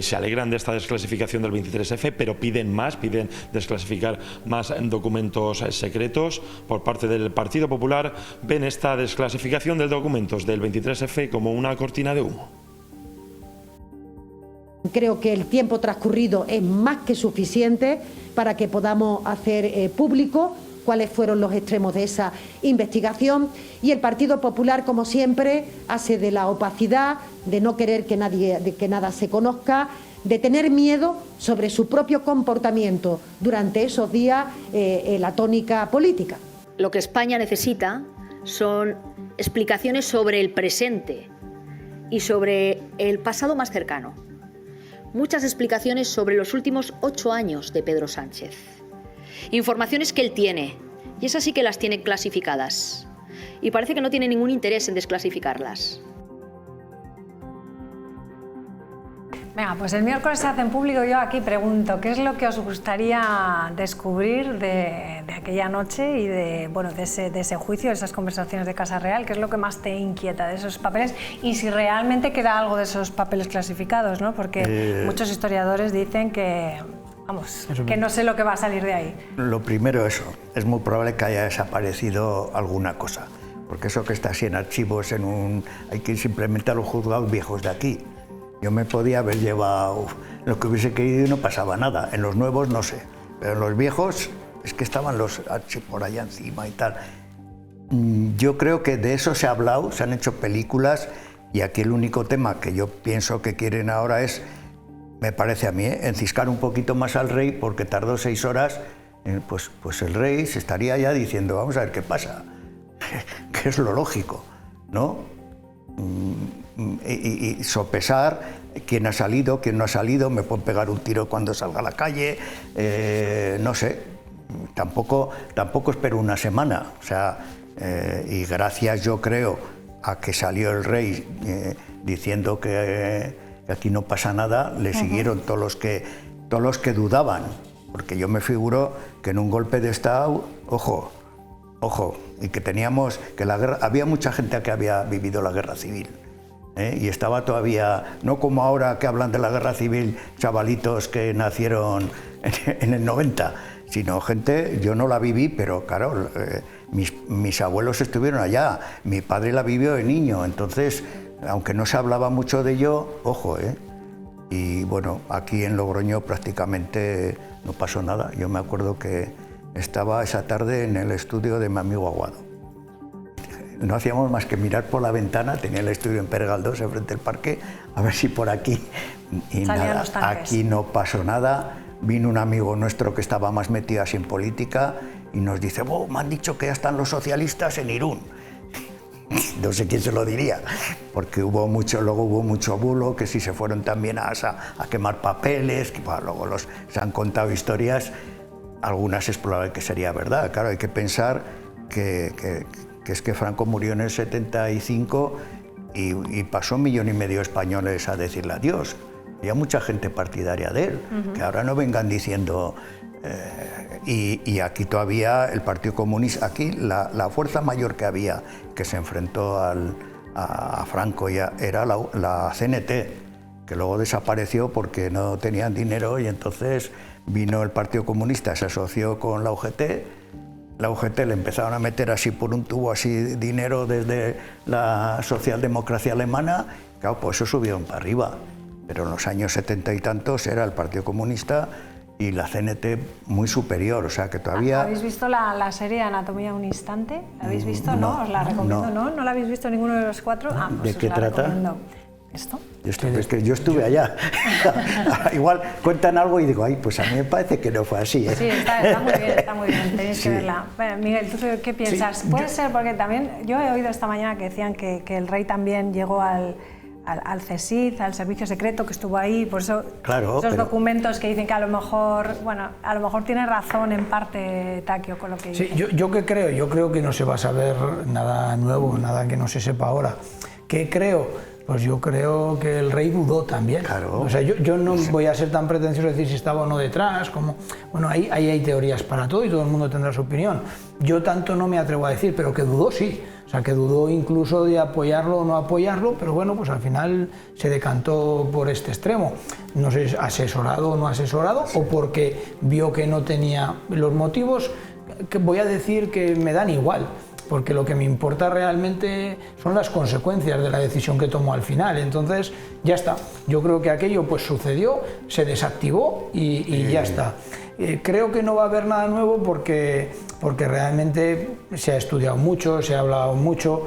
se alegran de esta desclasificación del 23F, pero piden más, piden desclasificar más documentos secretos. Por parte del Partido Popular ven esta desclasificación de documentos del 23F como una cortina de humo. Creo que el tiempo transcurrido es más que suficiente para que podamos hacer público cuáles fueron los extremos de esa investigación, y el Partido Popular, como siempre, hace de la opacidad, de no querer que nada se conozca, de tener miedo sobre su propio comportamiento durante esos días, la tónica política. Lo que España necesita son explicaciones sobre el presente y sobre el pasado más cercano. Muchas explicaciones sobre los últimos 8 años de Pedro Sánchez. Informaciones que él tiene, y esas sí que las tiene clasificadas. Y parece que no tiene ningún interés en desclasificarlas. Venga, pues el miércoles se hace en público. Yo aquí pregunto, ¿qué es lo que os gustaría descubrir de aquella noche y de ese juicio, de esas conversaciones de Casa Real? ¿Qué es lo que más te inquieta de esos papeles? Y si realmente queda algo de esos papeles clasificados, ¿no? Porque muchos historiadores dicen que, vamos, que no sé lo que va a salir de ahí. Lo primero, eso, es muy probable que haya desaparecido alguna cosa, porque eso que está así en archivos, hay que ir simplemente a los juzgados viejos de aquí. Yo me podía haber llevado lo que hubiese querido y no pasaba nada. En los nuevos no sé, pero en los viejos es que estaban los archivos por allá encima y tal. Yo creo que de eso se ha hablado, se han hecho películas, y aquí el único tema que yo pienso que quieren ahora es, me parece a mí, enciscar un poquito más al rey, porque tardó 6 horas, pues el rey se estaría ya diciendo, vamos a ver qué pasa, que es lo lógico, ¿no? Y sopesar quién ha salido, quién no ha salido, me pueden pegar un tiro cuando salga a la calle, no sé, tampoco espero una semana, o sea, y gracias, yo creo, a que salió el rey diciendo que aquí no pasa nada, le siguieron todos los que dudaban, porque yo me figuro que en un golpe de Estado, ojo, y que teníamos, que la guerra, había mucha gente que había vivido la guerra civil, y estaba todavía, no como ahora que hablan de la guerra civil chavalitos que nacieron en el 90, sino gente, yo no la viví, pero claro, mis abuelos estuvieron allá, mi padre la vivió de niño, entonces, aunque no se hablaba mucho de ello, ojo, y bueno, aquí en Logroño prácticamente no pasó nada. Yo me acuerdo que estaba esa tarde en el estudio de mi amigo Aguado. No hacíamos más que mirar por la ventana, tenía el estudio en Pere Galdós, enfrente del parque, a ver si por aquí, y nada, aquí no pasó nada. Vino un amigo nuestro que estaba más metido así en política y nos dice, me han dicho que ya están los socialistas en Irún. No sé quién se lo diría, porque luego hubo mucho bulo, que si se fueron también a quemar papeles, que luego se han contado historias, algunas es probable que sería verdad. Claro, hay que pensar que es que Franco murió en el 75 y pasó 1,5 millones de españoles a decirle adiós. Había mucha gente partidaria de él, que ahora no vengan diciendo... y aquí todavía el Partido Comunista, aquí la fuerza mayor que había, que se enfrentó a Franco, ya era la CNT, que luego desapareció porque no tenían dinero, y entonces vino el Partido Comunista, se asoció con la UGT. La UGT le empezaron a meter así por un tubo así dinero desde la socialdemocracia alemana, claro, pues eso subieron para arriba. Pero en los años 70 y tantos era el Partido Comunista y la CNT muy superior, o sea que todavía... ¿Habéis visto la serie Anatomía de un instante? ¿La habéis visto? No, os la recomiendo, ¿no? ¿No la habéis visto ninguno de los 4? Pues ¿de qué trata? Recomiendo. ¿Esto? Es que yo estuve allá. Igual cuentan algo y digo, pues a mí me parece que no fue así. Sí, está muy bien, tenéis que verla. Bueno, Miguel, ¿tú qué piensas? Puede ser, porque también yo he oído esta mañana que decían que el rey también llegó al al CSIC, al servicio secreto que estuvo ahí, por eso claro, esos documentos que dicen que a lo mejor tiene razón en parte Takio con lo que dice. Sí, yo creo que no se va a saber nada nuevo, nada que no se sepa ahora. ¿Qué creo? Pues yo creo que el rey dudó también. Claro. O sea, yo no voy a ser tan pretencioso de decir si estaba o no detrás, como, bueno, ahí hay teorías para todo y todo el mundo tendrá su opinión. Yo tanto no me atrevo a decir, pero que dudó sí. O sea, que dudó incluso de apoyarlo o no apoyarlo, pero bueno, pues al final se decantó por este extremo. No sé, asesorado o no asesorado, o porque vio que no tenía los motivos, que voy a decir que me dan igual. Porque lo que me importa realmente son las consecuencias de la decisión que tomó al final. Entonces, ya está. Yo creo que aquello pues sucedió, se desactivó y ya está. Creo que no va a haber nada nuevo porque realmente se ha estudiado mucho, se ha hablado mucho.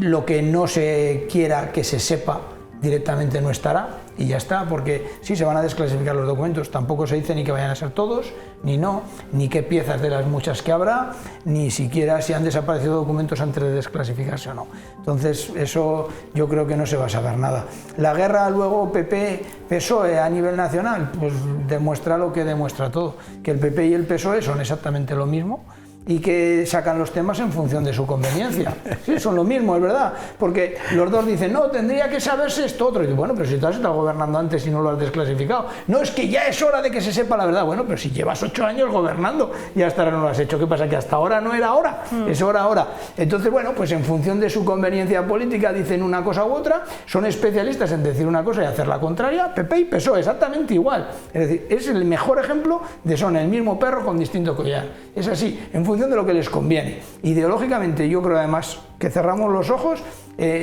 Lo que no se quiera que se sepa directamente no estará y ya está, porque sí se van a desclasificar los documentos, tampoco se dice ni que vayan a ser todos, ni no, ni qué piezas de las muchas que habrá, ni siquiera si han desaparecido documentos antes de desclasificarse o no. Entonces eso yo creo que no se va a saber nada. La guerra luego PP-PSOE a nivel nacional, pues demuestra lo que demuestra todo, que el PP y el PSOE son exactamente lo mismo, y que sacan los temas en función de su conveniencia. Sí, son lo mismo, es verdad, porque los dos dicen, no, tendría que saberse esto otro, y digo, bueno, pero si tú has estado gobernando antes y no lo has desclasificado, no, es que ya es hora de que se sepa la verdad. Bueno, pero si llevas 8 años gobernando y hasta ahora no lo has hecho, ¿qué pasa? Que hasta ahora no era hora, es hora ahora. Entonces, bueno, pues en función de su conveniencia política dicen una cosa u otra, son especialistas en decir una cosa y hacer la contraria, PP y PSOE, exactamente igual. Es decir, es el mejor ejemplo de son el mismo perro con distinto collar. Es así, en función de lo que les conviene. Ideológicamente yo creo además que cerramos los ojos,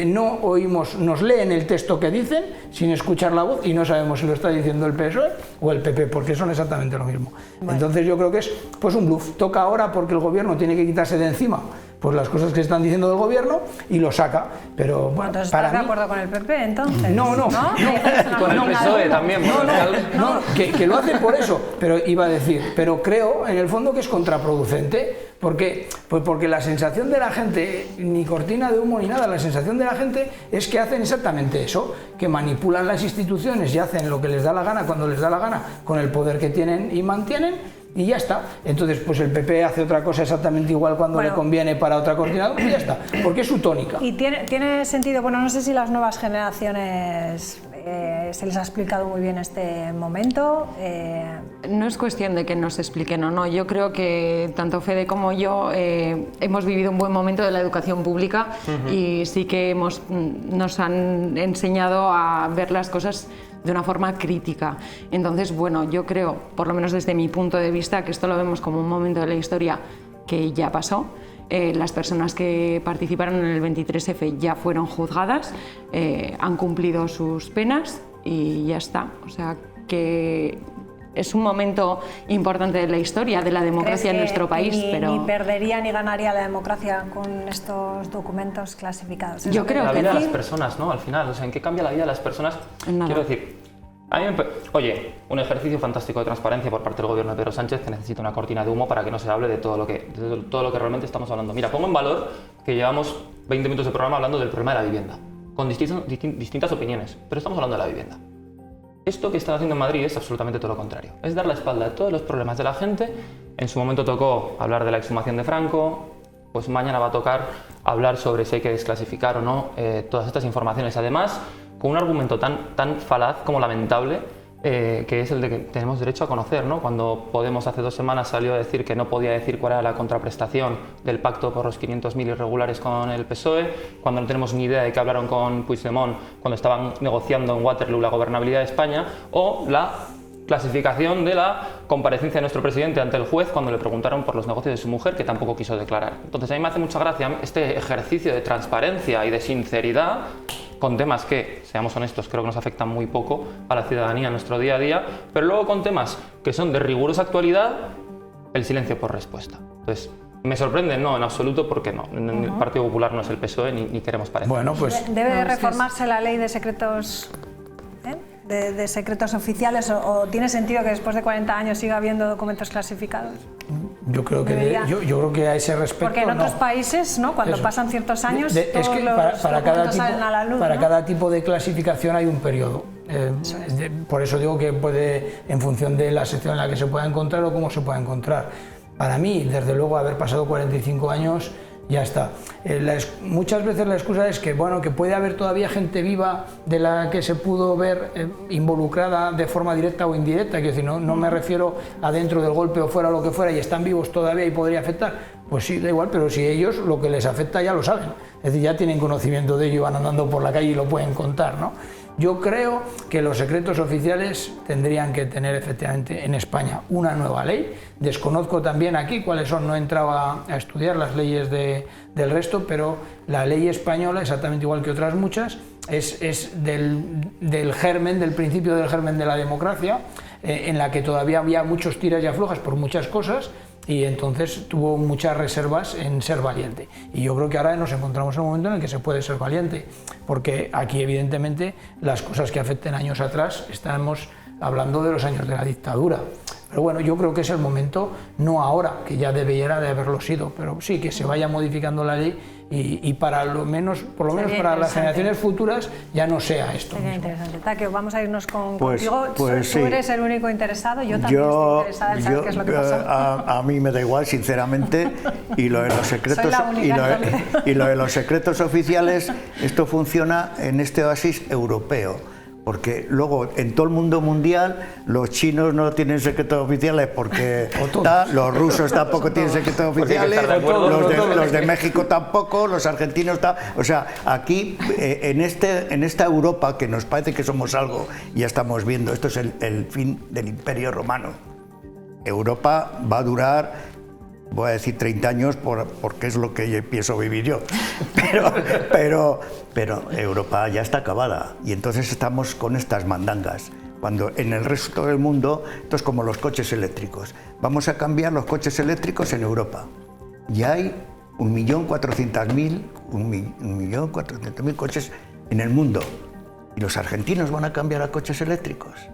no oímos, nos leen el texto que dicen sin escuchar la voz y no sabemos si lo está diciendo el PSOE o el PP, porque son exactamente lo mismo. Bueno. Entonces yo creo que es pues un bluff. Toca ahora porque el gobierno tiene que quitarse de encima pues las cosas que están diciendo del gobierno y lo saca, pero bueno, entonces ¿estás de acuerdo con el PP entonces? No. Con el PSOE también. No, que lo hace por eso, pero iba a decir, pero creo en el fondo que es contraproducente. ¿Por qué? Pues porque la sensación de la gente, ni cortina de humo ni nada, la sensación de la gente es que hacen exactamente eso, que manipulan las instituciones y hacen lo que les da la gana cuando les da la gana con el poder que tienen y mantienen. Y ya está. Entonces, pues el PP hace otra cosa exactamente igual cuando le conviene para otra cortina y ya está, porque es su tónica. Y tiene sentido, bueno, no sé si las nuevas generaciones se les ha explicado muy bien este momento. No es cuestión de que nos expliquen o no. Yo creo que tanto Fede como yo hemos vivido un buen momento de la educación pública y sí que nos han enseñado a ver las cosas de una forma crítica. Entonces, bueno, yo creo, por lo menos desde mi punto de vista, que esto lo vemos como un momento de la historia que ya pasó. Las personas que participaron en el 23F ya fueron juzgadas, han cumplido sus penas y ya está. O sea, que es un momento importante de la historia de la democracia en nuestro país. Ni perdería ni ganaría la democracia con estos documentos clasificados. Yo creo la que vida de las personas, ¿no? Al final, o sea, ¿en qué cambia la vida de las personas? Nada. Quiero decir, oye, un ejercicio fantástico de transparencia por parte del gobierno de Pedro Sánchez que necesita una cortina de humo para que no se hable de todo lo que realmente estamos hablando. Mira, pongo en valor que llevamos 20 minutos de programa hablando del problema de la vivienda, con distintas opiniones, pero estamos hablando de la vivienda. Esto que están haciendo en Madrid es absolutamente todo lo contrario. Es dar la espalda a todos los problemas de la gente. En su momento tocó hablar de la exhumación de Franco, pues mañana va a tocar hablar sobre si hay que desclasificar o no todas estas informaciones. Además, con un argumento tan falaz como lamentable, que es el de que tenemos derecho a conocer, ¿no? Cuando Podemos hace 2 semanas salió a decir que no podía decir cuál era la contraprestación del pacto por los 500.000 irregulares con el PSOE, cuando no tenemos ni idea de que hablaron con Puigdemont cuando estaban negociando en Waterloo la gobernabilidad de España, o la clasificación de la comparecencia de nuestro presidente ante el juez cuando le preguntaron por los negocios de su mujer, que tampoco quiso declarar. Entonces a mí me hace mucha gracia este ejercicio de transparencia y de sinceridad con temas que, seamos honestos, creo que nos afectan muy poco a la ciudadanía en nuestro día a día, pero luego con temas que son de rigurosa actualidad, el silencio por respuesta. Entonces, me sorprende, no, en absoluto, porque no. El Partido Popular no es el PSOE ni queremos parecer. Bueno, pues debe reformarse la ley de secretos de secretos oficiales o tiene sentido que después de 40 años siga habiendo documentos clasificados? Yo creo que, yo creo que a ese respecto porque en otros países, ¿no? Cuando pasan ciertos años, todos los documentos salen a la luz. Para ¿no? cada tipo de clasificación hay un periodo. Por eso digo que puede, en función de la sección en la que se pueda encontrar o cómo se pueda encontrar. Para mí, desde luego, haber pasado 45 años, ya está. Muchas veces la excusa es que, bueno, que puede haber todavía gente viva de la que se pudo ver involucrada de forma directa o indirecta. Quiero decir, no me refiero a dentro del golpe o fuera lo que fuera y están vivos todavía y podría afectar. Pues sí, da igual, pero si ellos lo que les afecta ya lo saben. Es decir, ya tienen conocimiento de ello, van andando por la calle y lo pueden contar, ¿no? Yo creo que los secretos oficiales tendrían que tener efectivamente en España una nueva ley. Desconozco también aquí cuáles son, no he entrado a estudiar las leyes del resto, pero la ley española, exactamente igual que otras muchas, es del germen, del principio del germen de la democracia, en la que todavía había muchos tiras y aflojas por muchas cosas, y entonces tuvo muchas reservas en ser valiente. Y yo creo que ahora nos encontramos en un momento en el que se puede ser valiente, porque aquí evidentemente las cosas que afecten años atrás, estamos hablando de los años de la dictadura. Pero bueno, yo creo que es el momento, no ahora, que ya debiera de haberlo sido, pero sí que se vaya modificando la ley y para lo menos, por lo menos para las generaciones futuras ya no sea esto. Sería interesante. Takeo, vamos a irnos Pues contigo. Tú sí. eres el único interesado, yo también estoy interesada en saber qué es lo que pasa. A mí me da igual, sinceramente, y lo de los secretos y lo de los secretos oficiales, esto funciona en este oasis europeo. Porque luego en todo el mundo mundial los chinos no tienen secretos oficiales porque los rusos tampoco tienen secretos oficiales, los de México tampoco, los argentinos tampoco. O sea, aquí en esta Europa que nos parece que somos algo, ya estamos viendo, esto es el fin del Imperio Romano. Europa va a durar, voy a decir 30 años porque es lo que pienso vivir yo, pero Europa ya está acabada y entonces estamos con estas mandangas, cuando en el resto del mundo esto es como los coches eléctricos. Vamos a cambiar los coches eléctricos en Europa. Ya hay 1.400.000 coches en el mundo y los argentinos van a cambiar a coches eléctricos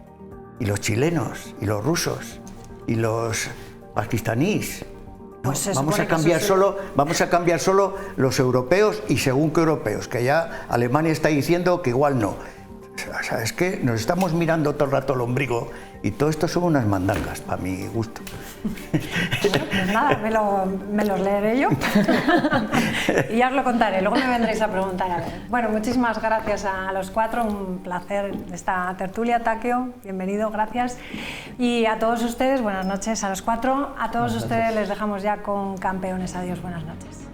y los chilenos y los rusos y los pakistaníes. No, vamos a cambiar solo los europeos y según qué europeos, que ya Alemania está diciendo que igual no. O sea, es que nos estamos mirando todo el rato el ombligo y todo esto son unas mandangas, para mi gusto. Bueno, pues nada, me los leeré yo y ya os lo contaré, luego me vendréis a preguntar. A ver. Bueno, muchísimas gracias a los cuatro, un placer esta tertulia. Takeo, bienvenido, gracias. Y a todos ustedes, buenas noches a los cuatro. A todos ustedes les dejamos ya con Campeones. Adiós, buenas noches.